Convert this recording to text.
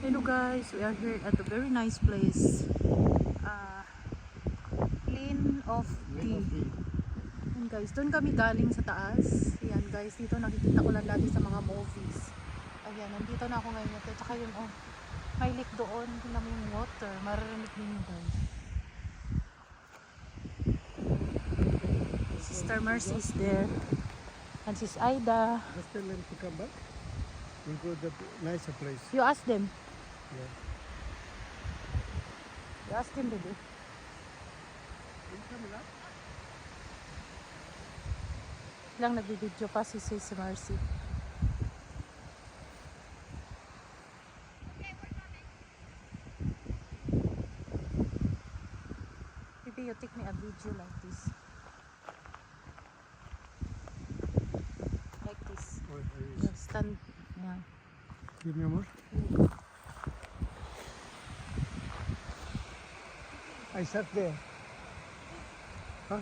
Hello guys, we are here at a very nice place. Plain of Tea. Yan guys, doon kami galing sa taas. Yan guys, dito nakikita ko lang dati sa mga movies. Ayan, nandito na ako ngayon. At saka yung may lake doon. Tingnan mo yung water. Maririnig din yun guys. Sister Mercy is there. And Sis Aida. Just tell them to come back. We go to the nicer place. You ask them. Yeah. You ask them, baby. Lang nagbibideo pa si Mercy. Baby, you take me a video like this. Like this. You stand. Yeah. Give me more. I sat there. Huh?